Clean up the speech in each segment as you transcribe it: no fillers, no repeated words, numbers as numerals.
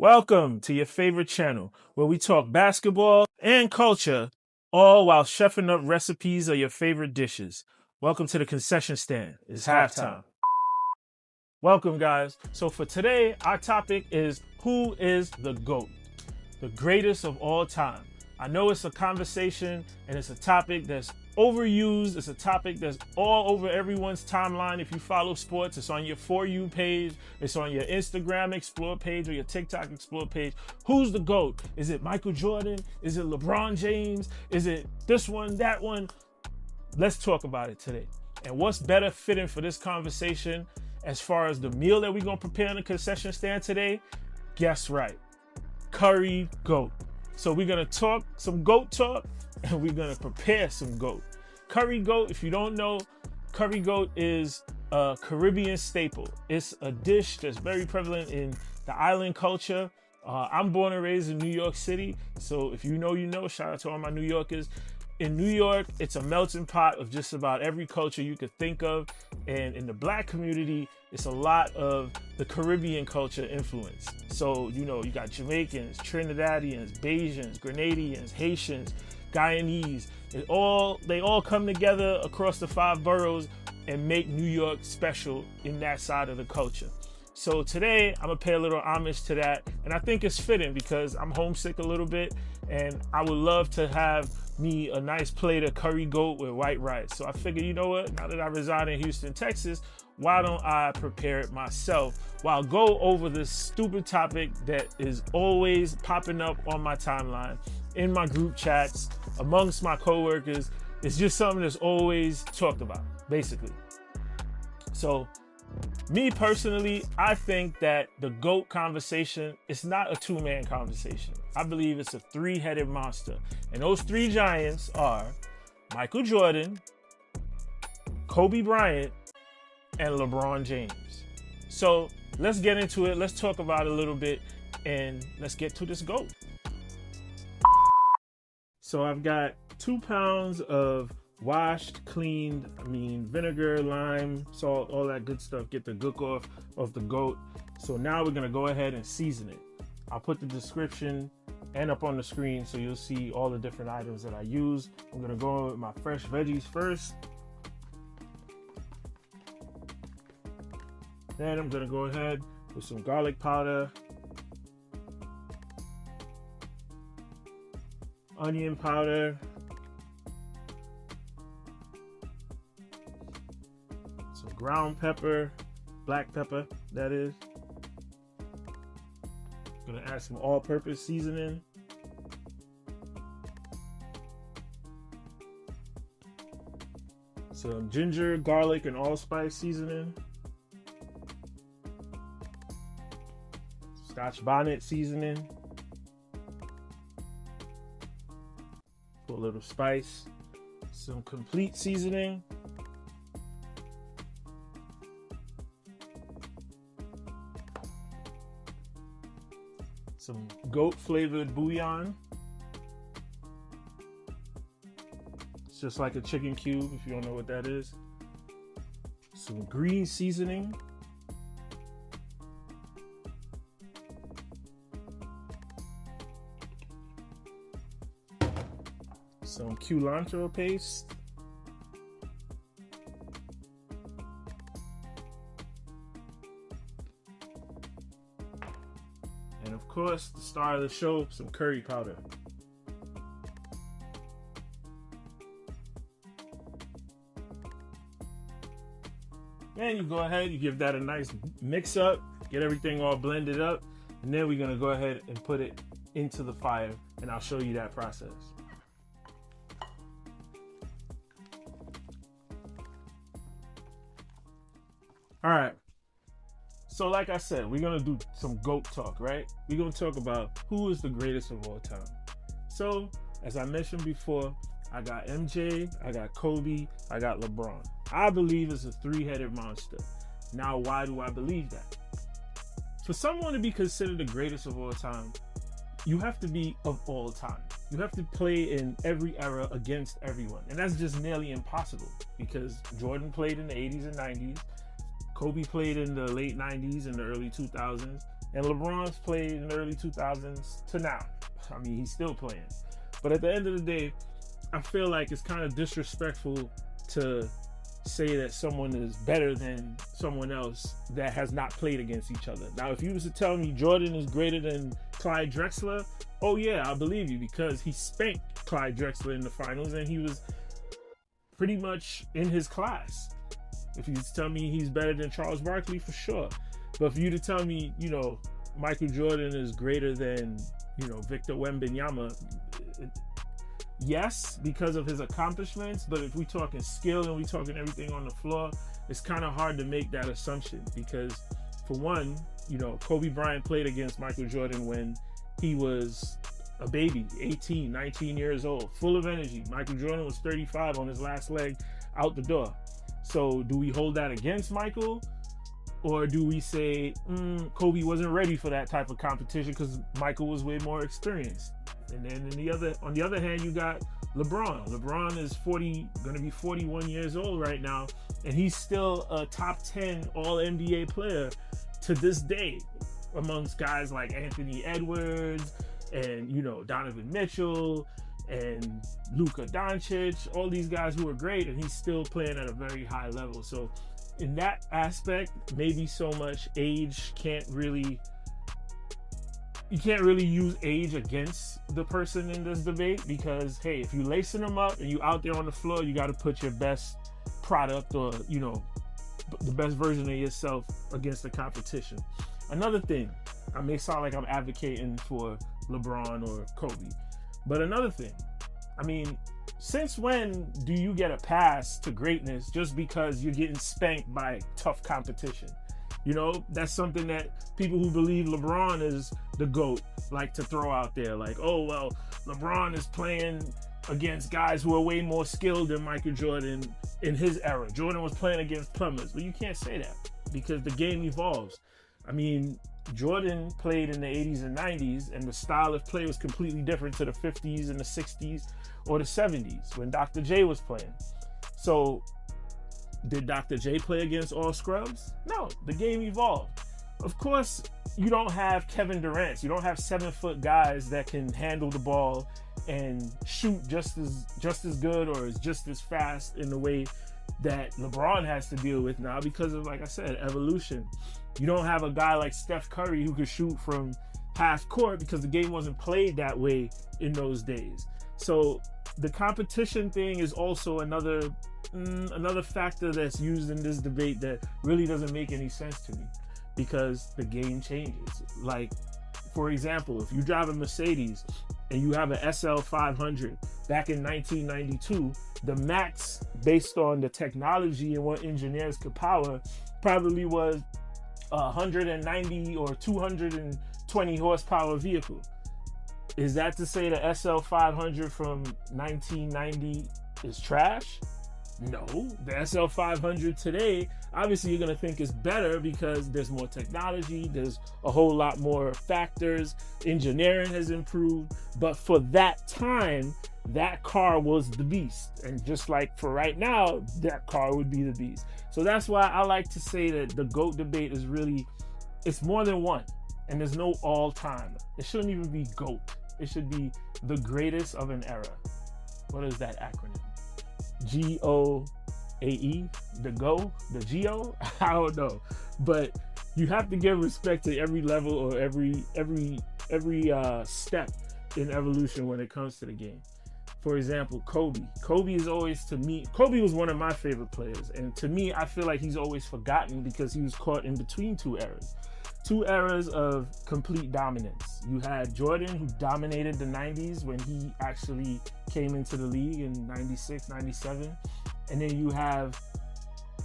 Welcome to your favorite channel where we talk basketball and culture, all while chefing up recipes of your favorite dishes. Welcome to the concession stand. It's halftime. Welcome, guys. So for today, our topic is who is the GOAT? The greatest of all time. I know it's a conversation and it's a topic that's overused. It's a topic that's all over everyone's timeline. If you follow sports, it's on your For You page. It's on your Instagram Explore page or your TikTok Explore page. Who's the GOAT? Is it Michael Jordan? Is it LeBron James? Is it this one, that one? Let's talk about it today. And what's better fitting for this conversation as far as the meal that we're going to prepare in the concession stand today? Guess right. Curry GOAT. So we're going to talk some GOAT talk and we're going to prepare some GOAT. Curry GOAT, if you don't know, curry GOAT is a Caribbean staple. It's a dish that's very prevalent in the island culture. I'm born and raised in New York City. So if you know, you know. Shout out to all my New Yorkers. In New York, it's a melting pot of just about every culture you could think of. And in the Black community, it's a lot of the Caribbean culture influence. So, you know, you got Jamaicans, Trinidadians, Bajans, Grenadians, Haitians, Guyanese. They all come together across the 5 boroughs and make New York special in that side of the culture. So today, I'm gonna pay a little homage to that. And I think it's fitting because I'm homesick a little bit and I would love to have me a nice plate of curry GOAT with white rice. So I figured, you know what, now that I reside in Houston, Texas, why don't I prepare it myself while go over this stupid topic that is always popping up on my timeline, in my group chats, amongst my coworkers. It's just something that's always talked about, basically. So me personally, I think that the GOAT conversation is not a 2-man conversation. I believe it's a 3-headed monster. And those 3 giants are Michael Jordan, Kobe Bryant, and LeBron James. So let's get into it. Let's talk about it a little bit and let's get to this GOAT. So I've got 2 pounds of washed, cleaned, vinegar, lime, salt, all that good stuff. Get the gook off of the GOAT. So now we're gonna go ahead and season it. I'll put the description and up on the screen so you'll see all the different items that I use. I'm gonna go with my fresh veggies first. Then I'm gonna go ahead with some garlic powder, onion powder, some ground pepper, black pepper, that is. Gonna add some all-purpose seasoning. Some ginger, garlic, and allspice seasoning. Scotch bonnet seasoning. Put a little spice. Some complete seasoning. Some goat flavored bouillon. It's just like a chicken cube if you don't know what that is. Some green seasoning. Some culantro paste. And of course, the star of the show, some curry powder. Then you go ahead, you give that a nice mix up, get everything all blended up, and then we're gonna go ahead and put it into the fire, and I'll show you that process. All right. So like I said, we're going to do some GOAT talk, right? We're going to talk about who is the greatest of all time. So as I mentioned before, I got MJ, I got Kobe, I got LeBron. I believe it's a 3-headed monster. Now, why do I believe that? For someone to be considered the greatest of all time, you have to be of all time. You have to play in every era against everyone. And that's just nearly impossible because Jordan played in the 80s and 90s. Kobe played in the late 90s and the early 2000s. And LeBron's played in the early 2000s to now. I mean, he's still playing. But at the end of the day, I feel like it's kind of disrespectful to say that someone is better than someone else that has not played against each other. Now, if you was to tell me Jordan is greater than Clyde Drexler, oh yeah, I believe you, because he spanked Clyde Drexler in the finals and he was pretty much in his class. If you tell me he's better than Charles Barkley, for sure. But for you to tell me, you know, Michael Jordan is greater than, you know, Victor Wembanyama, yes, because of his accomplishments, but if we talking skill and we talking everything on the floor, it's kind of hard to make that assumption because, for one, you know, Kobe Bryant played against Michael Jordan when he was a baby, 18, 19 years old, full of energy. Michael Jordan was 35 on his last leg out the door. So do we hold that against Michael? Or do we say Kobe wasn't ready for that type of competition because Michael was way more experienced? And then on the other hand, you got LeBron. LeBron is going to be 41 years old right now, and he's still a top 10 All-NBA player to this day, amongst guys like Anthony Edwards and, you know, Donovan Mitchell and Luka Doncic, all these guys who are great, and he's still playing at a very high level. So in that aspect, maybe so much age you can't really use age against the person in this debate because, hey, if you lacing them up and you out there on the floor, you got to put your best product or, you know, the best version of yourself against the competition. Another thing, I may sound like I'm advocating for LeBron or Kobe, but another thing, I mean, since when do you get a pass to greatness just because you're getting spanked by tough competition? You know, that's something that people who believe LeBron is the GOAT like to throw out there. Like, oh, well, LeBron is playing against guys who are way more skilled than Michael Jordan in his era. Jordan was playing against plumbers. But you can't say that because the game evolves. I mean, Jordan played in the 80s and 90s, and the style of play was completely different to the 50s and the 60s or the 70s when Dr. J was playing. So did Dr. J play against all scrubs? No, the game evolved. Of course, you don't have Kevin Durant. You don't have 7-foot guys that can handle the ball and shoot just as good or is just as fast in the way that LeBron has to deal with now because of, like I said, evolution. You don't have a guy like Steph Curry who could shoot from half court because the game wasn't played that way in those days. So the competition thing is also another factor that's used in this debate that really doesn't make any sense to me because the game changes. Like, for example, if you drive a Mercedes and you have an SL 500 back in 1992, the max based on the technology and what engineers could power probably was 190 or 220 horsepower vehicle. Is that to say the SL 500 from 1990 is trash? No, the SL 500 today, obviously you're going to think it's better because there's more technology, there's a whole lot more factors, engineering has improved, but for that time, that car was the beast. And just like for right now, that car would be the beast. So that's why I like to say that the GOAT debate is really, it's more than one, and there's no all time. It shouldn't even be GOAT. It should be the greatest of an era. What is that acronym? GOAE, the GO? I don't know, but you have to give respect to every level or every step in evolution when it comes to the game. For example, Kobe is always, to me, Kobe was one of my favorite players, and to me, I feel like he's always forgotten because he was caught in between two eras of complete dominance. You had Jordan, who dominated the 90s when he actually came into the league in 96, 97. And then you have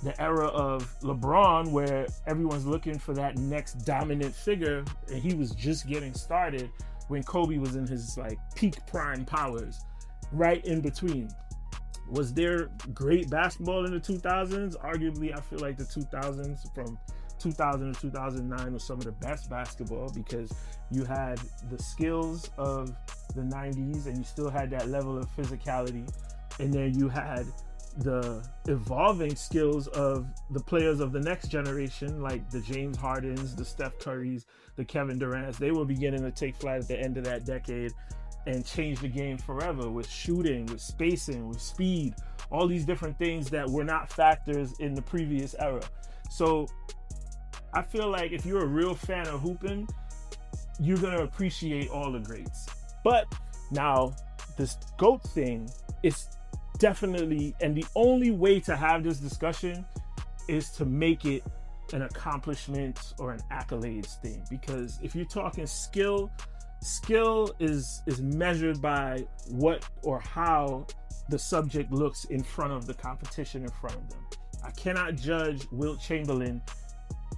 the era of LeBron where everyone's looking for that next dominant figure, and he was just getting started when Kobe was in his like peak prime powers, right in between. Was there great basketball in the 2000s? Arguably, I feel like the 2000s, from 2000 to 2009, was some of the best basketball because you had the skills of the 90s and you still had that level of physicality, and then you had the evolving skills of the players of the next generation, like the James Hardens, the Steph Currys, the Kevin Durants. They were beginning to take flight at the end of that decade and change the game forever with shooting, with spacing, with speed, all these different things that were not factors in the previous era. So I feel like if you're a real fan of hooping, you're going to appreciate all the greats. But now this GOAT thing is definitely, and the only way to have this discussion is to make it an accomplishment or an accolades thing. Because if you're talking skill is measured by what or how the subject looks in front of the competition in front of them. I cannot judge Wilt Chamberlain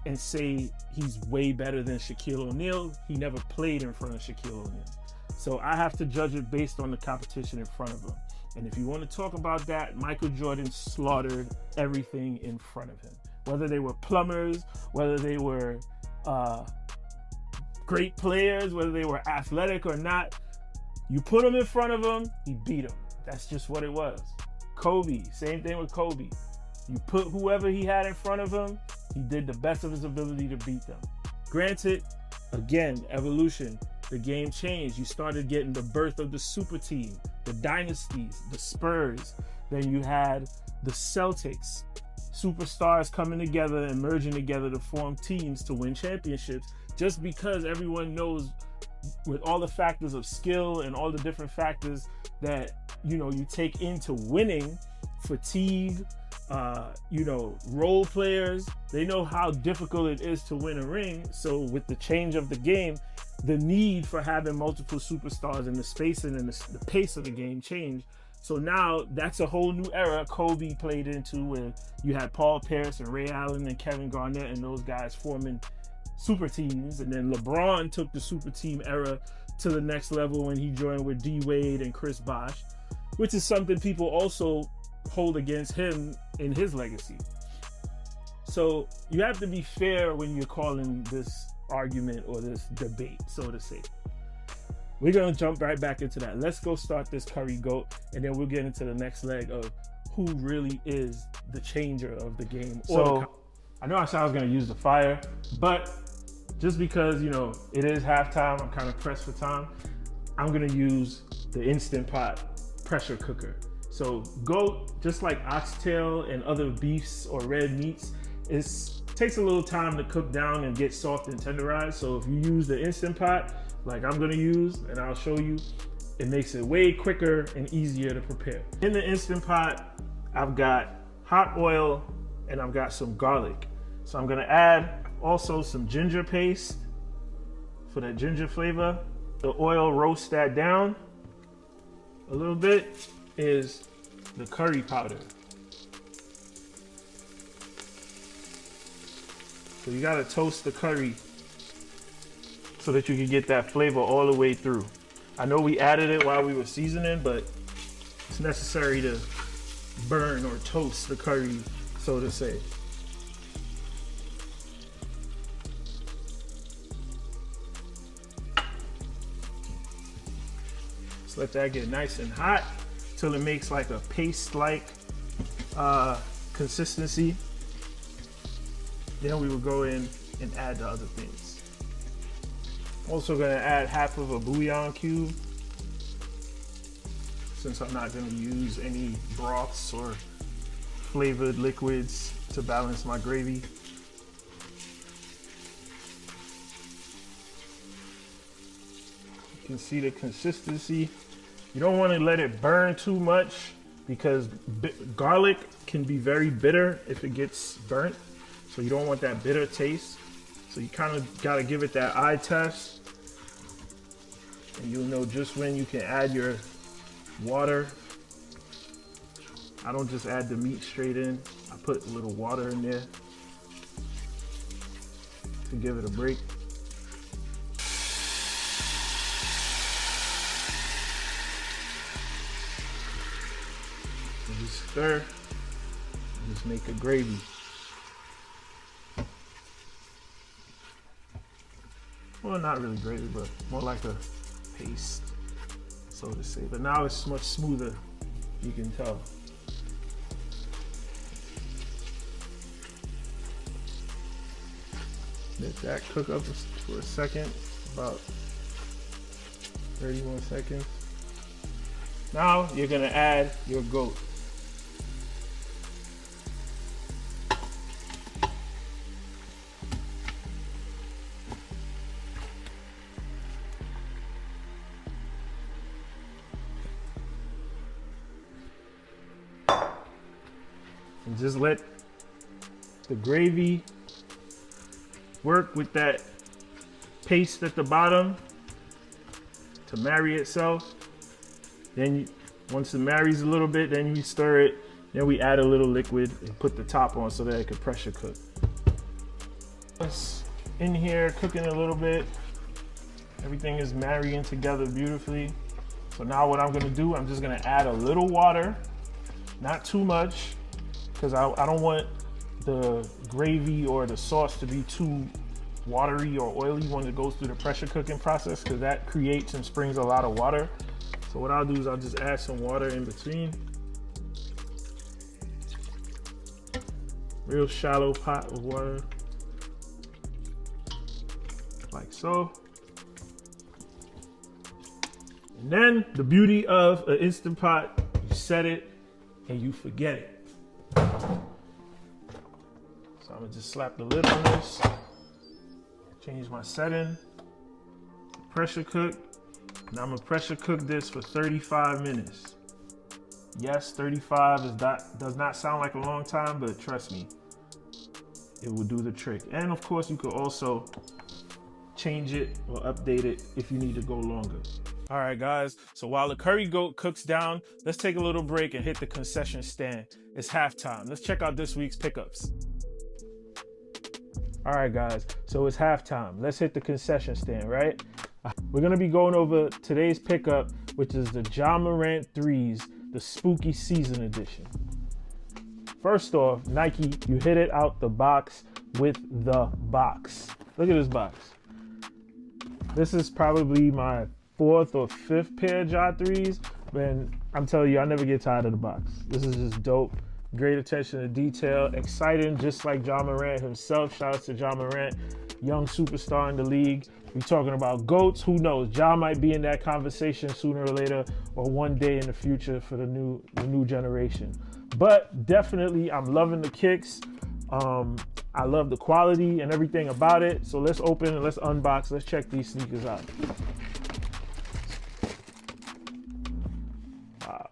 and say he's way better than Shaquille O'Neal. He never played in front of Shaquille O'Neal. So I have to judge it based on the competition in front of him. And if you want to talk about that, Michael Jordan slaughtered everything in front of him. Whether they were plumbers, whether they were great players, whether they were athletic or not, you put him in front of him, he beat him. That's just what it was. Kobe, same thing with Kobe. You put whoever he had in front of him, he did the best of his ability to beat them. Granted, again, evolution, the game changed. You started getting the birth of the super team, the dynasties, the Spurs. Then you had the Celtics, superstars coming together and merging together to form teams to win championships, just because everyone knows with all the factors of skill and all the different factors that, you take into winning, fatigue, role players, they know how difficult it is to win a ring. So with the change of the game, the need for having multiple superstars and the spacing and the pace of the game changed. So now that's a whole new era Kobe played into, where you had Paul Pierce and Ray Allen and Kevin Garnett and those guys forming super teams. And then LeBron took the super team era to the next level when he joined with D Wade and Chris Bosh, which is something people also hold against him in his legacy. So you have to be fair when you're calling this argument or this debate, so to say. We're going to jump right back into that. Let's go start this Curry GOAT, and then we'll get into the next leg of who really is the changer of the game. So I know I said I was going to use the fire, but just because, it is halftime, I'm kind of pressed for time, I'm going to use the Instant Pot pressure cooker. So GOAT, just like oxtail and other beefs or red meats, takes a little time to cook down and get soft and tenderized. So if you use the Instant Pot, like I'm gonna use, and I'll show you, it makes it way quicker and easier to prepare. In the Instant Pot, I've got hot oil and I've got some garlic. So I'm gonna add also some ginger paste for that ginger flavor. The oil roasts that down a little bit. Is the curry powder. So you gotta toast the curry so that you can get that flavor all the way through. I know we added it while we were seasoning, but it's necessary to burn or toast the curry, so to say. Just let that get nice and hot till it makes like a paste-like consistency. Then we will go in and add the other things. Also gonna add half of a bouillon cube, since I'm not gonna use any broths or flavored liquids to balance my gravy. You can see the consistency. You don't want to let it burn too much, because garlic can be very bitter if it gets burnt. So you don't want that bitter taste. So you kind of got to give it that eye test. And you'll know just when you can add your water. I don't just add the meat straight in. I put a little water in there to give it a break. Just stir, just make a gravy. Well, not really gravy, but more like a paste, so to say. But now it's much smoother, you can tell. Let that cook up for a second, about 31 seconds. Now you're gonna add your goat. And just let the gravy work with that paste at the bottom to marry itself. Then once it marries a little bit, then you stir it. Then we add a little liquid and put the top on so that it can pressure cook. It's in here cooking a little bit. Everything is marrying together beautifully. So now what I'm gonna do, I'm just gonna add a little water, not too much, because I don't want the gravy or the sauce to be too watery or oily when it goes through the pressure cooking process, because that creates and springs a lot of water. So what I'll do is I'll just add some water in between. Real shallow pot of water, like so. And then the beauty of an Instant Pot, you set it and you forget it. So I'm gonna just slap the lid on this, change my setting, pressure cook. Now I'm gonna pressure cook this for 35 minutes. Yes, 35 does not sound like a long time, but trust me, it will do the trick. And of course, you could also change it or update it if you need to go longer. All right, guys, so while the curry goat cooks down, let's take a little break and hit the concession stand. It's halftime. Let's check out this week's pickups. All right, guys, so it's halftime. Let's hit the concession stand, right? We're gonna be going over today's pickup, which is the Ja Morant 3s, the Spooky Season Edition. First off, Nike, you hit it out the box with the box. Look at this box. This is probably my 4th or 5th pair of Ja 3s, and I'm telling you, I never get tired of the box. This is just dope. Great attention to detail, exciting, just like Ja Morant himself. Shout out to Ja Morant, young superstar in the league. We're talking about GOATs. Who knows? Ja might be in that conversation sooner or later, or one day in the future for the new generation. But definitely, I'm loving the kicks. I love the quality and everything about it. So let's open and let's unbox. Let's check these sneakers out. Wow.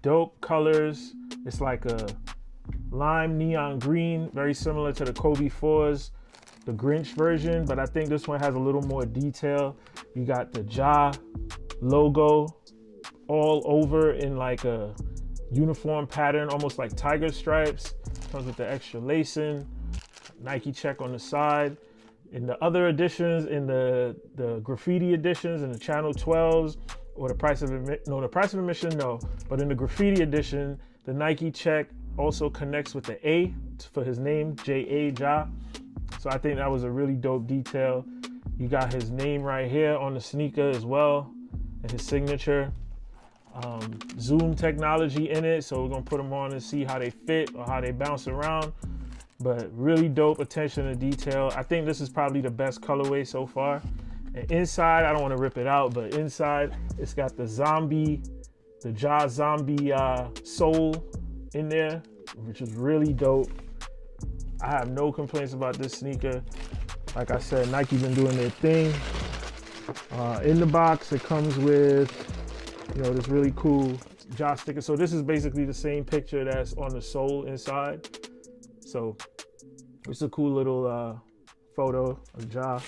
Dope colors. It's like a lime neon green, very similar to the Kobe 4s, the Grinch version, but I think this one has a little more detail. You got the Ja logo all over in like a uniform pattern, almost like tiger stripes. Comes with the extra lacing, Nike check on the side. In the other editions, in the graffiti editions, in the Channel 12s, or the price of admission, no. But in the graffiti edition, the Nike check also connects with the A for his name, J.A. Ja. So I think that was a really dope detail. You got his name right here on the sneaker as well, and his signature. Zoom technology in it, so we're gonna put them on and see how they fit or how they bounce around. But really dope attention to detail. I think this is probably the best colorway so far. And inside, I don't want to rip it out, but inside it's got the Ja zombie sole in there, which is really dope. I have no complaints about this sneaker. Like I said, Nike been doing their thing. In the box, it comes with, this really cool Ja sticker. So this is basically the same picture that's on the sole inside. So it's a cool little photo of Ja.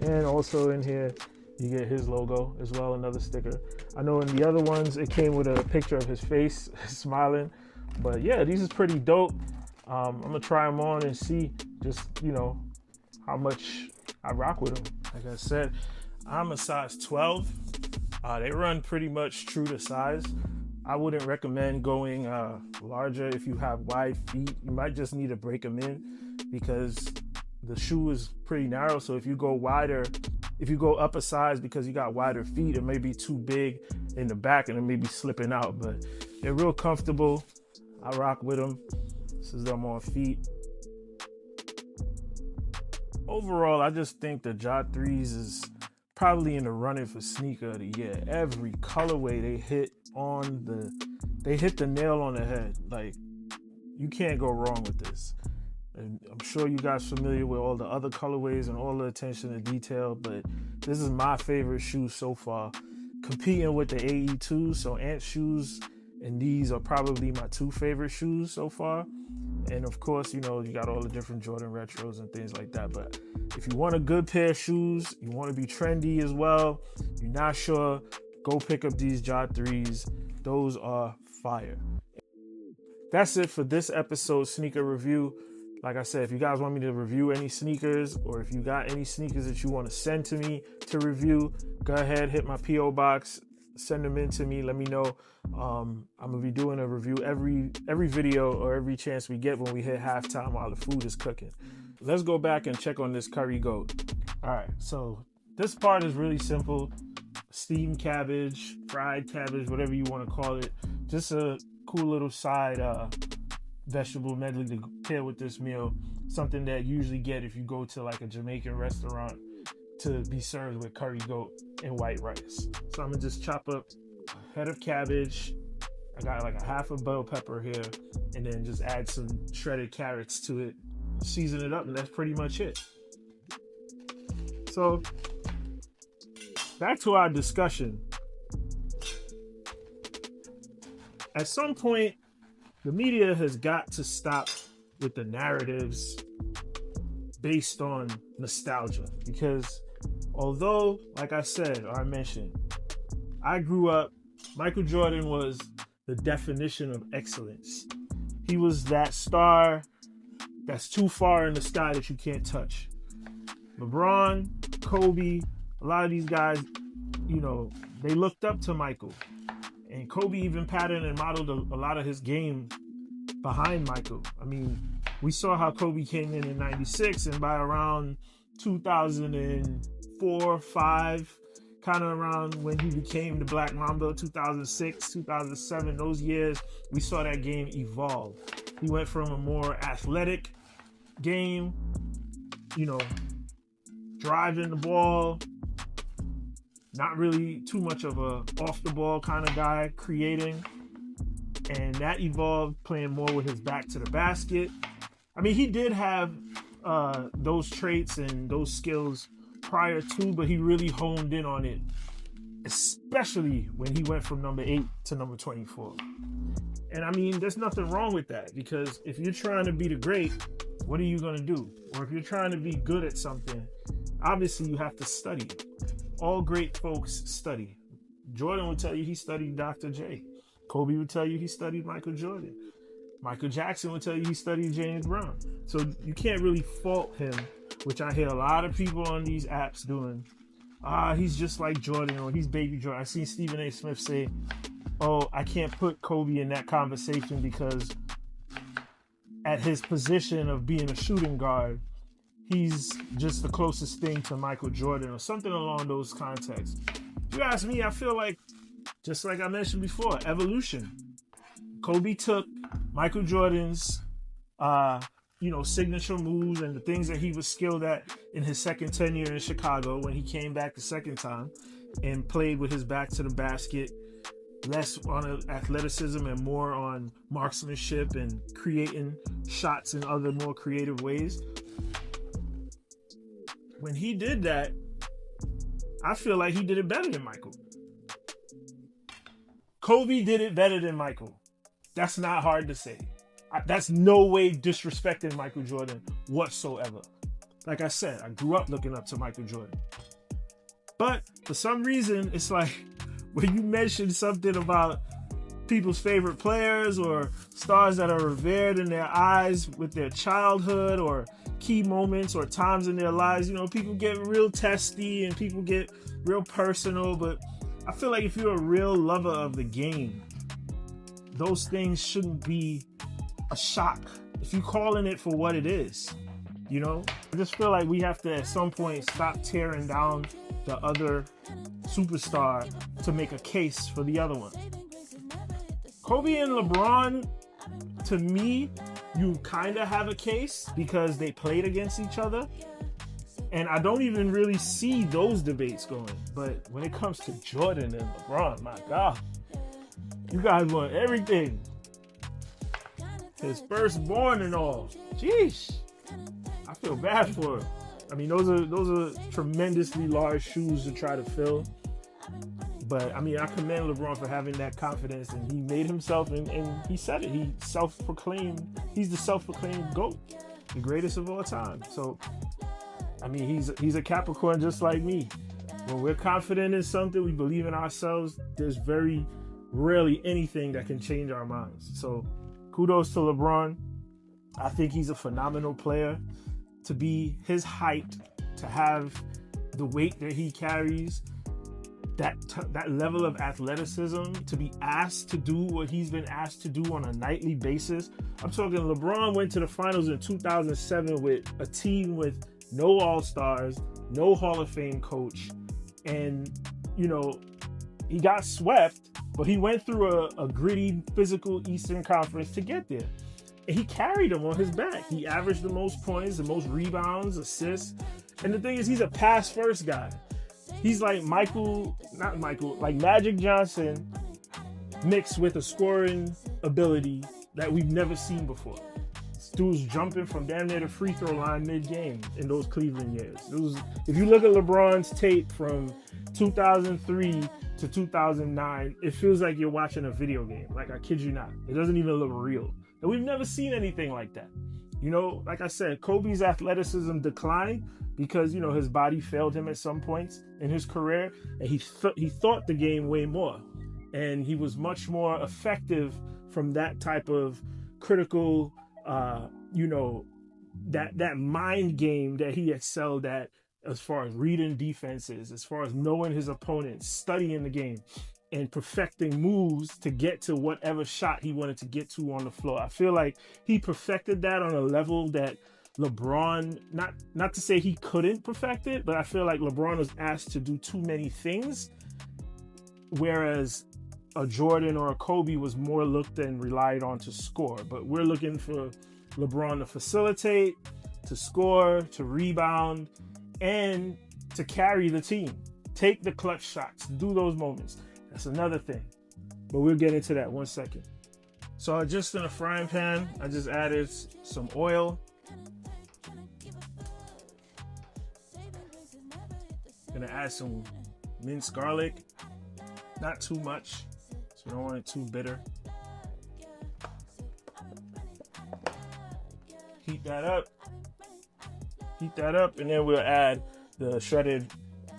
And also in here, you get his logo as well, another sticker. I know in the other ones, it came with a picture of his face smiling. But yeah, these is pretty dope. I'm gonna try them on and see just, how much I rock with them. Like I said, I'm a size 12. They run pretty much true to size. I wouldn't recommend going larger if you have wide feet. You might just need to break them in because the shoe is pretty narrow. So if you go wider, if you go up a size because you got wider feet, it may be too big in the back and it may be slipping out, but they're real comfortable. I rock with them. This is them on feet. Overall, I just think the Jot 3s is probably in the running for sneaker of the year. Every colorway they hit the nail on the head. Like, you can't go wrong with this. And I'm sure you guys familiar with all the other colorways and all the attention to detail, but this is my favorite shoe so far. Competing with the AE2, so Ant shoes and these are probably my two favorite shoes so far. And of course, you know, you got all the different Jordan retros and things like that. But if you want a good pair of shoes, you want to be trendy as well, you're not sure, go pick up these Jot 3s. Those are fire. That's it for this episode sneaker review. Like I said, if you guys want me to review any sneakers, or if you got any sneakers that you want to send to me to review, go ahead, hit my P.O. box, send them in to me, let me know. I'm going to be doing a review every video or every chance we get when we hit halftime while the food is cooking. Let's go back and check on this curry goat. All right, so this part is really simple. Steamed cabbage, fried cabbage, whatever you want to call it. Just a cool little side vegetable medley to pair with this meal. Something that you usually get if you go to like a Jamaican restaurant to be served with curry goat and white rice. So I'm gonna just chop up a head of cabbage. I got like a half a bell pepper here, and then just add some shredded carrots to it, season it up, and that's pretty much it. So back to our discussion. At some point, the media has got to stop with the narratives based on nostalgia, because although, like I said, or I mentioned, I grew up, Michael Jordan was the definition of excellence. He was that star that's too far in the sky that you can't touch. LeBron, Kobe, a lot of these guys, you know, they looked up to Michael. And Kobe even patterned and modeled a lot of his game behind Michael. I mean, we saw how Kobe came in 96, and by around 2004, 5, kind of around when he became the Black Mamba, 2006, 2007, those years, we saw that game evolve. He went from a more athletic game, you know, driving the ball, not really too much of a off the ball kind of guy, creating. And that evolved playing more with his back to the basket. I mean, he did have those traits and those skills prior to, but he really honed in on it, especially when he went from number 8 to number 24. And I mean, there's nothing wrong with that, because if you're trying to be the great, what are you going to do? Or if you're trying to be good at something, obviously you have to study. All great folks study. Jordan will tell you he studied Dr. J. Kobe would tell you he studied Michael Jordan. Michael Jackson would tell you he studied James Brown. So you can't really fault him, which I hear a lot of people on these apps doing. He's just like Jordan, or he's baby Jordan. I seen Stephen A. Smith say, oh, I can't put Kobe in that conversation because at his position of being a shooting guard, he's just the closest thing to Michael Jordan, or something along those contexts. If you ask me, I feel like, just like I mentioned before, evolution. Kobe took Michael Jordan's, signature moves and the things that he was skilled at in his second tenure in Chicago when he came back the second time and played with his back to the basket, less on athleticism and more on marksmanship and creating shots in other more creative ways. When he did that, I feel like he did it better than Michael. Kobe did it better than Michael. That's not hard to say. That's no way disrespecting Michael Jordan whatsoever. Like I said, I grew up looking up to Michael Jordan. But for some reason, it's like when you mention something about people's favorite players or stars that are revered in their eyes with their childhood or key moments or times in their lives, you know, people get real testy and people get real personal. But I feel like if you're a real lover of the game, those things shouldn't be a shock if you're calling it for what it is. You know, I just feel like we have to at some point stop tearing down the other superstar to make a case for the other one. Kobe and LeBron, to me, you kind of have a case because they played against each other. And I don't even really see those debates going. But when it comes to Jordan and LeBron, my God, you guys want everything. His firstborn and all. Jeez. I feel bad for him. I mean, those are tremendously large shoes to try to fill. But I mean, I commend LeBron for having that confidence, and he made himself, and he said it. He's the self-proclaimed GOAT, the greatest of all time. So, I mean, he's a Capricorn just like me. When we're confident in something, we believe in ourselves, there's very rarely anything that can change our minds. So, kudos to LeBron. I think he's a phenomenal player. To be his height, to have the weight that he carries, that level of athleticism, to be asked to do what he's been asked to do on a nightly basis. I'm talking LeBron went to the finals in 2007 with a team with no All-Stars, no Hall of Fame coach. And, you know, he got swept, but he went through a gritty, physical Eastern Conference to get there. And he carried them on his back. He averaged the most points, the most rebounds, assists. And the thing is, he's a pass-first guy. He's like Magic Johnson mixed with a scoring ability that we've never seen before. This dude's jumping from damn near the free throw line mid-game in those Cleveland years. If you look at LeBron's tape from 2003 to 2009, it feels like you're watching a video game. Like, I kid you not. It doesn't even look real. And we've never seen anything like that. You know, like I said, Kobe's athleticism declined because, you know, his body failed him at some points in his career, and he thought the game way more, and he was much more effective from that type of critical, you know, that mind game that he excelled at, as far as reading defenses, as far as knowing his opponents, studying the game, and perfecting moves to get to whatever shot he wanted to get to on the floor. I feel like he perfected that on a level that LeBron, not to say he couldn't perfect it, but I feel like LeBron was asked to do too many things, whereas a Jordan or a Kobe was more looked and relied on to score. But we're looking for LeBron to facilitate, to score, to rebound, and to carry the team. Take the clutch shots, do those moments. That's another thing. But we'll get into that one second. So just in a frying pan, I just added some oil. Gonna add some minced garlic. Not too much, so we don't want it too bitter. Heat that up, and then we'll add the shredded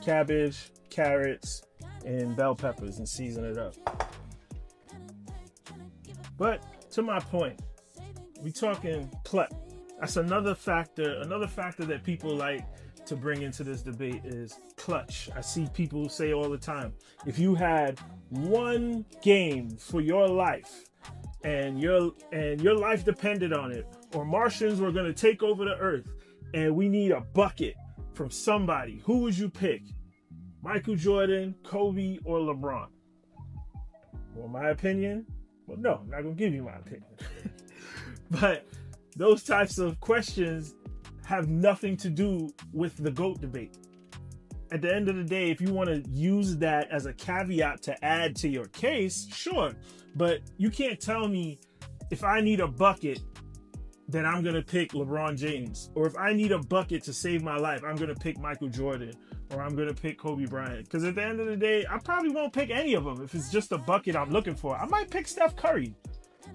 cabbage, carrots, and bell peppers and season it up. But to my point, we talking clutch. That's another factor that people like to bring into this debate is clutch. I see people say all the time, if you had one game for your life and your life depended on it, or Martians were going to take over the earth and we need a bucket from somebody, who would you pick? Michael Jordan, Kobe, or LeBron? Well, my opinion? Well, no, I'm not going to give you my opinion. But those types of questions have nothing to do with the GOAT debate. At the end of the day, if you want to use that as a caveat to add to your case, sure. But you can't tell me if I need a bucket, then I'm going to pick LeBron James. Or if I need a bucket to save my life, I'm going to pick Michael Jordan. Or I'm going to pick Kobe Bryant. Because at the end of the day, I probably won't pick any of them if it's just a bucket I'm looking for. I might pick Steph Curry.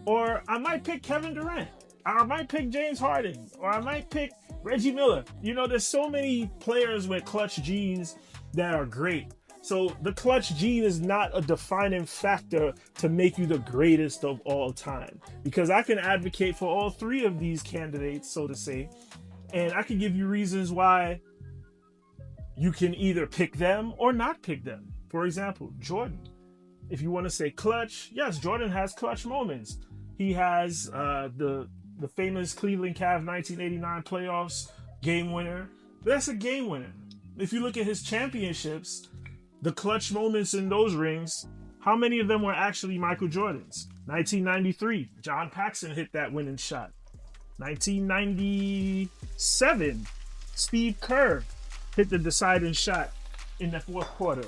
Or I might pick Kevin Durant. I might pick James Harden. Or I might pick Reggie Miller. You know, there's so many players with clutch genes that are great. So the clutch gene is not a defining factor to make you the greatest of all time. Because I can advocate for all three of these candidates, so to say. And I can give you reasons why you can either pick them or not pick them. For example, Jordan. If you want to say clutch, yes, Jordan has clutch moments. He has the famous Cleveland Cavs 1989 playoffs game winner. That's a game winner. If you look at his championships, the clutch moments in those rings, how many of them were actually Michael Jordan's? 1993, John Paxson hit that winning shot. 1997, Steve Kerr hit the deciding shot in the fourth quarter.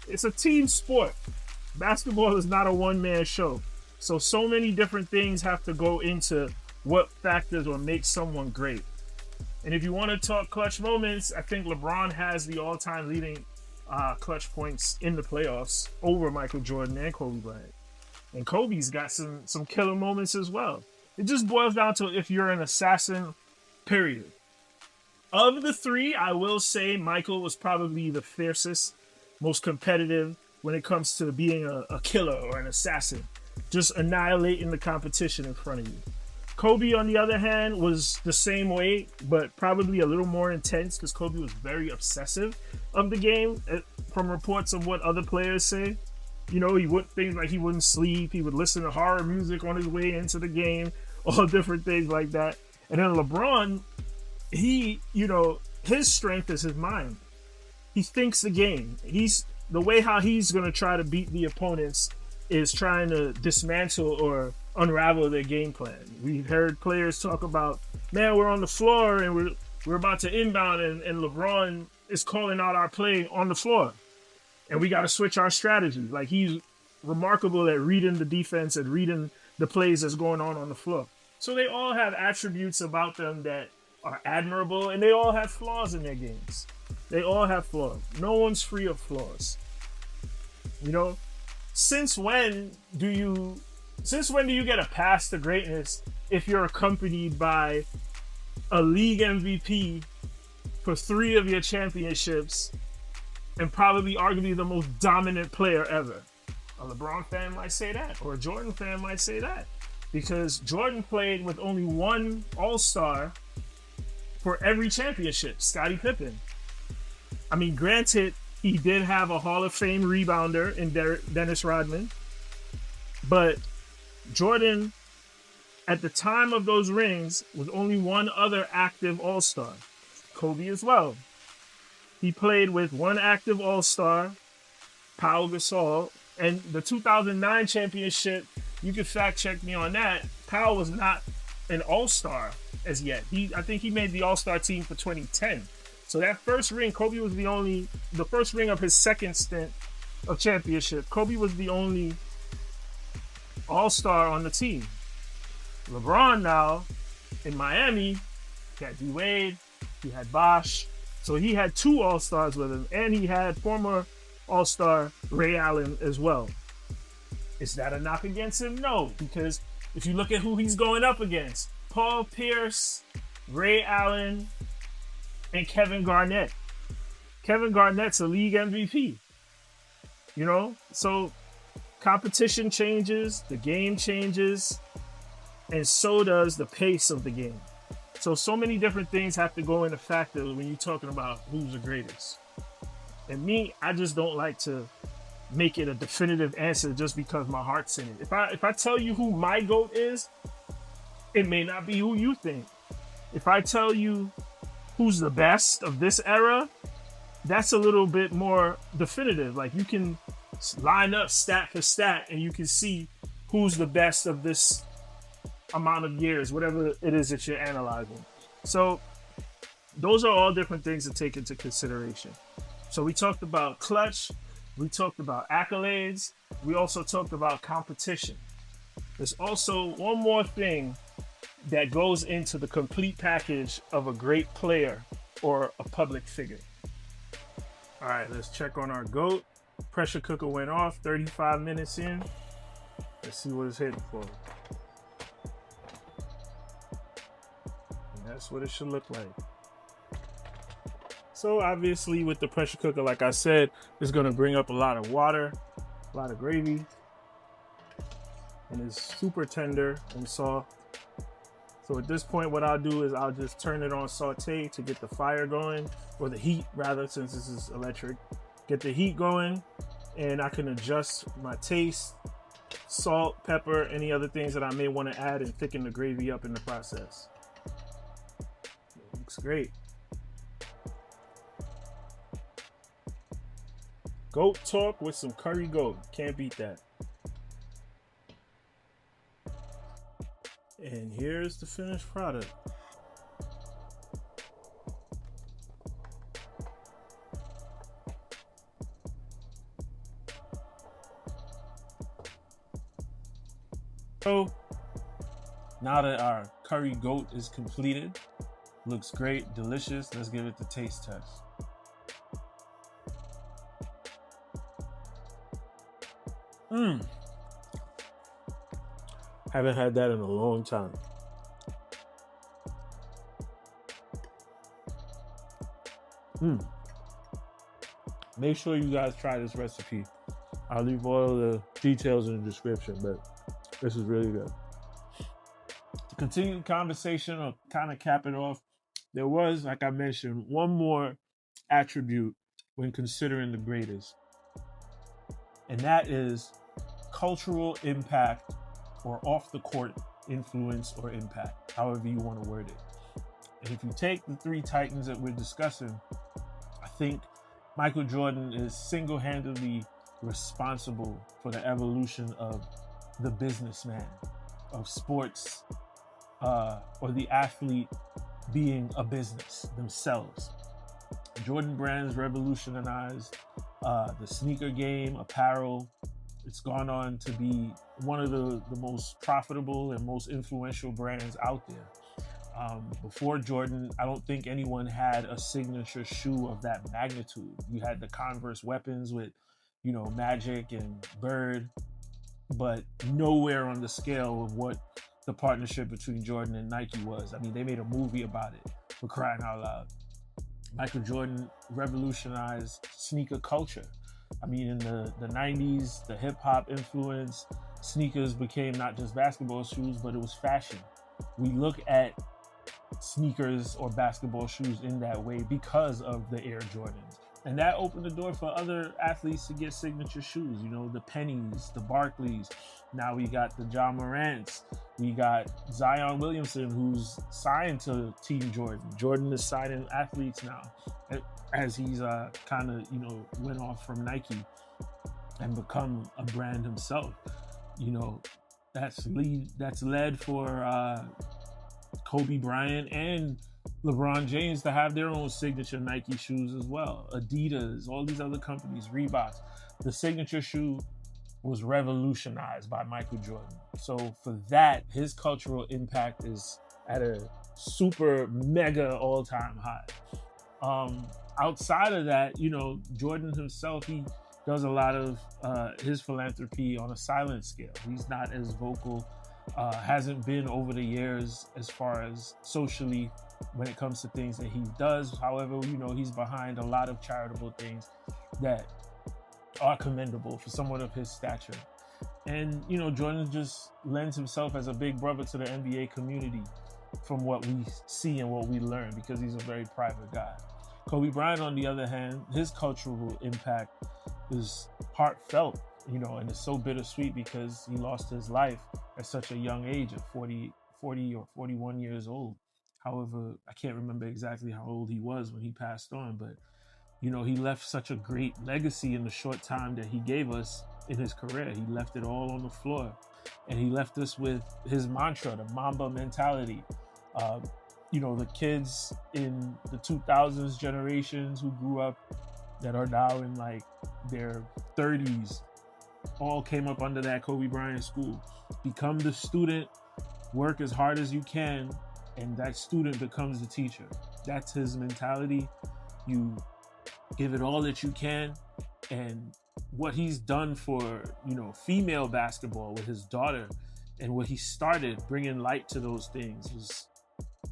It's a team sport. Basketball is not a one-man show. So many different things have to go into what factors or make someone great. And if you want to talk clutch moments, I think LeBron has the all-time leading clutch points in the playoffs over Michael Jordan and Kobe Bryant. And Kobe's got some killer moments as well. It just boils down to if you're an assassin, period. Of the three, I will say Michael was probably the fiercest, most competitive when it comes to being a killer or an assassin. Just annihilating the competition in front of you. Kobe, on the other hand, was the same way, but probably a little more intense because Kobe was very obsessive of the game, from reports of what other players say. You know, he wouldn't sleep. He would listen to horror music on his way into the game, all different things like that. And then LeBron, his strength is his mind. He thinks the game. The way how he's going to try to beat the opponents is trying to dismantle or unravel their game plan. We've heard players talk about, man, we're on the floor and we're about to inbound and LeBron is calling out our play on the floor. And we got to switch our strategy. Like, he's remarkable at reading the defense and reading the plays that's going on the floor. So they all have attributes about them that are admirable, and they all have flaws in their games. They all have flaws. No one's free of flaws. You know, since when do you get a pass to greatness if you're accompanied by a league MVP for 3 of your championships and probably arguably the most dominant player ever? A LeBron fan might say that, or a Jordan fan might say that, because Jordan played with only one All-Star for every championship, Scottie Pippen. I mean, granted, he did have a Hall of Fame rebounder in Dennis Rodman, but Jordan, at the time of those rings, was only one other active All-Star. Kobe as well. He played with one active All-Star, Pau Gasol, and the 2009 championship, you can fact check me on that, Pau was not an All-Star as yet. I think he made the All-Star team for 2010. So that first ring, Kobe was the first ring of his second stint of championship. Kobe was the only All-Star on the team. LeBron now, in Miami, he had D-Wade, he had Bosh. So he had 2 All-Stars with him, and he had former All-Star Ray Allen as well. Is that a knock against him? No, because if you look at who he's going up against, Paul Pierce, Ray Allen, and Kevin Garnett. Kevin Garnett's a league MVP. You know? So competition changes, the game changes, and so does the pace of the game. So many different things have to go into factor when you're talking about who's the greatest. And me, I just don't like to make it a definitive answer just because my heart's in it. If I tell you who my GOAT is, it may not be who you think. If I tell you who's the best of this era, that's a little bit more definitive. Like, you can line up stat for stat and you can see who's the best of this amount of years, whatever it is that you're analyzing. So those are all different things to take into consideration. So we talked about clutch, we talked about accolades, we also talked about competition. There's also one more thing that goes into the complete package of a great player or a public figure. All right, let's check on our GOAT. Pressure cooker went off 35 minutes in. Let's see what it's hitting for. And that's what it should look like. So obviously with the pressure cooker, like I said, it's gonna bring up a lot of water, a lot of gravy, and it's super tender and soft. So at this point, what I'll do is I'll just turn it on saute to get the fire going, or the heat rather, since this is electric. Get the heat going, and I can adjust my taste, salt, pepper, any other things that I may want to add and thicken the gravy up in the process. It looks great. Goat talk with some curry goat. Can't beat that. And here's the finished product. So now that our curry goat is completed, looks great, delicious, let's give it the taste test. Haven't had that in a long time. Make sure you guys try this recipe. I'll leave all the details in the description, but this is really good. To continue the conversation or kind of cap it off, there was, like I mentioned, one more attribute when considering the greatest, and that is cultural impact or off the court influence or impact, however you want to word it. And if you take the three titans that we're discussing, I think Michael Jordan is single-handedly responsible for the evolution of the businessman, of sports, or the athlete being a business themselves. Jordan brands revolutionized the sneaker game, apparel. It's gone on to be one of the most profitable and most influential brands out there. Before Jordan, I don't think anyone had a signature shoe of that magnitude. You had the Converse weapons with, Magic and Bird, but nowhere on the scale of what the partnership between Jordan and Nike was. I mean, they made a movie about it, for crying out loud. Michael Jordan revolutionized sneaker culture. I mean, in the 90s, the hip-hop influence, sneakers became not just basketball shoes, but it was fashion. We look at sneakers or basketball shoes in that way because of the Air Jordans. And that opened the door for other athletes to get signature shoes, the Pennies, the Barkleys. Now we got the John Morants. We got Zion Williamson, who's signed to Team Jordan. Jordan is signing athletes now as he's kind of, went off from Nike and become a brand himself. That's led for Kobe Bryant and LeBron James to have their own signature Nike shoes as well. Adidas, all these other companies, Reeboks. The signature shoe was revolutionized by Michael Jordan. So for that, his cultural impact is at a super mega all-time high. Outside of that, Jordan himself, he does a lot of his philanthropy on a silent scale. He's not as vocal, hasn't been over the years as far as socially when it comes to things that he does. However, he's behind a lot of charitable things that are commendable for someone of his stature. And, Jordan just lends himself as a big brother to the NBA community from what we see and what we learn, because he's a very private guy. Kobe Bryant, on the other hand, his cultural impact is heartfelt, and it's so bittersweet because he lost his life at such a young age, at 40 or 41 years old. However, I can't remember exactly how old he was when he passed on, but, he left such a great legacy in the short time that he gave us in his career. He left it all on the floor, and he left us with his mantra, the Mamba mentality. The kids in the 2000s generations who grew up that are now in like their 30s all came up under that Kobe Bryant school. Become the student, work as hard as you can, and that student becomes the teacher. That's his mentality. You give it all that you can, and what he's done for, female basketball with his daughter and what he started bringing light to those things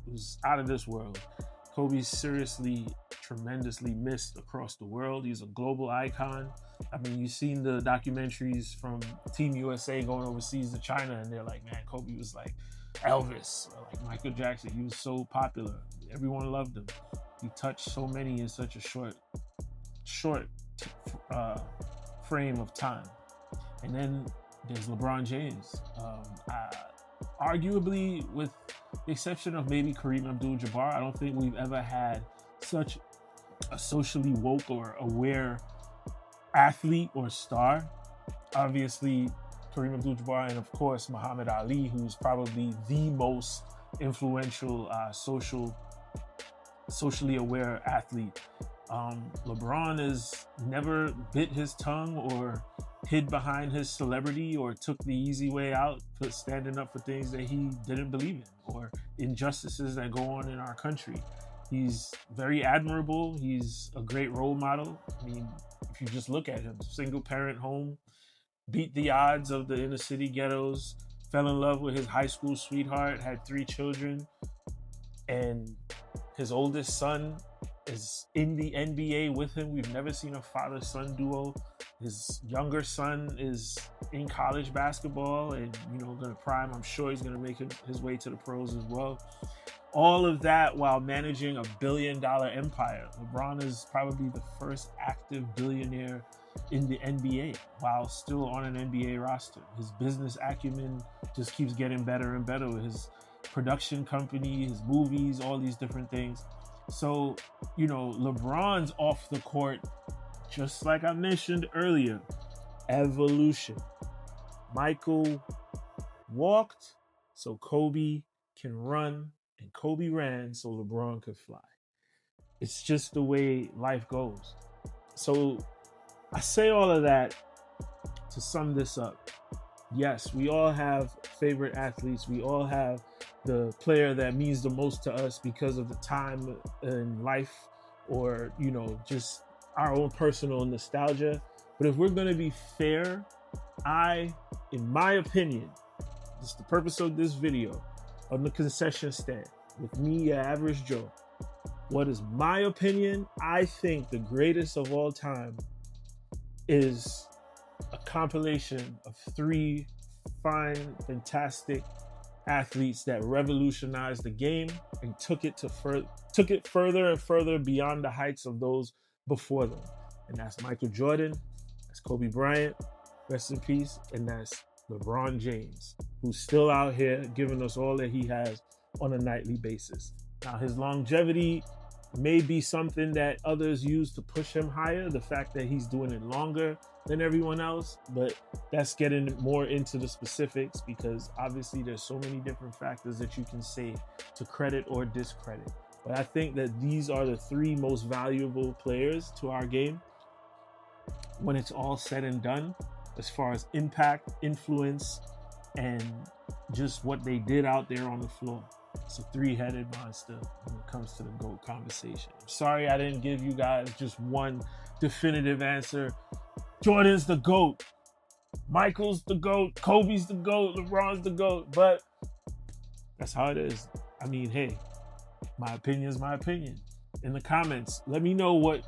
was out of this world. Kobe's seriously, tremendously missed across the world. He's a global icon. I mean, you've seen the documentaries from Team USA going overseas to China, and they're like, man, Kobe was like Elvis, or like Michael Jackson. He was so popular. Everyone loved him. He touched so many in such a short frame of time. And then there's LeBron James. Arguably, with the exception of maybe Kareem Abdul-Jabbar, I don't think we've ever had such a socially woke or aware athlete or star. Obviously, Kareem Abdul-Jabbar, and of course Muhammad Ali, who's probably the most influential socially aware athlete. LeBron has never bit his tongue or hid behind his celebrity or took the easy way out for standing up for things that he didn't believe in or injustices that go on in our country. He's very admirable. He's a great role model. I mean, if you just look at him, single parent home, beat the odds of the inner city ghettos, fell in love with his high school sweetheart, had 3 children, and his oldest son is in the NBA with him. We've never seen a father-son duo. His younger son is in college basketball and, going to prime. I'm sure he's going to make his way to the pros as well. All of that while managing a billion-dollar empire. LeBron is probably the first active billionaire in the NBA while still on an NBA roster. His business acumen just keeps getting better and better with his production company, his movies, all these different things. So, LeBron's off the court, just like I mentioned earlier, evolution. Michael walked so Kobe can run, and Kobe ran so LeBron could fly. It's just the way life goes. So I say all of that to sum this up. Yes, we all have favorite athletes. We all have the player that means the most to us because of the time in life or, just our own personal nostalgia. But if we're going to be fair, in my opinion, this is the purpose of this video on the concession stand with me, your average Joe. What is my opinion? I think the greatest of all time is a compilation of 3 fine, fantastic athletes that revolutionized the game and took it further and further beyond the heights of those before them. And that's Michael Jordan, that's Kobe Bryant, rest in peace, and that's LeBron James, who's still out here giving us all that he has on a nightly basis. Now, his longevity may be something that others use to push him higher, the fact that he's doing it longer than everyone else, but that's getting more into the specifics because obviously there's so many different factors that you can say to credit or discredit. But I think that these are the 3 most valuable players to our game when it's all said and done, as far as impact, influence, and just what they did out there on the floor. It's a 3-headed monster when it comes to the GOAT conversation. I'm sorry I didn't give you guys just one definitive answer. Jordan's the GOAT. Michael's the GOAT. Kobe's the GOAT. LeBron's the GOAT. But that's how it is. I mean, hey, my opinion is my opinion. In the comments, let me know what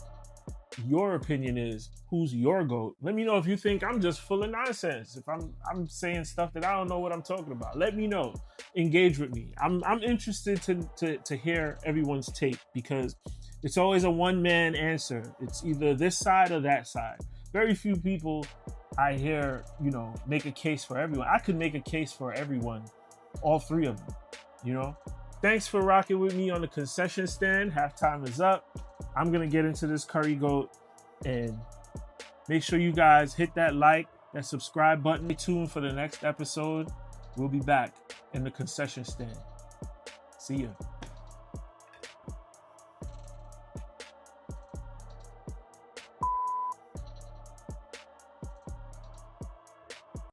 your opinion is. Who's your GOAT? Let me know if you think I'm just full of nonsense. If I'm saying stuff that I don't know what I'm talking about. Let me know. Engage with me. I'm interested to hear everyone's take because it's always a one-man answer. It's either this side or that side. Very few people I hear, make a case for everyone. I could make a case for everyone, all 3 of them, Thanks for rocking with me on the concession stand. Halftime is up. I'm going to get into this curry goat and make sure you guys hit that like, that subscribe button. Stay tuned for the next episode. We'll be back in the concession stand. See ya.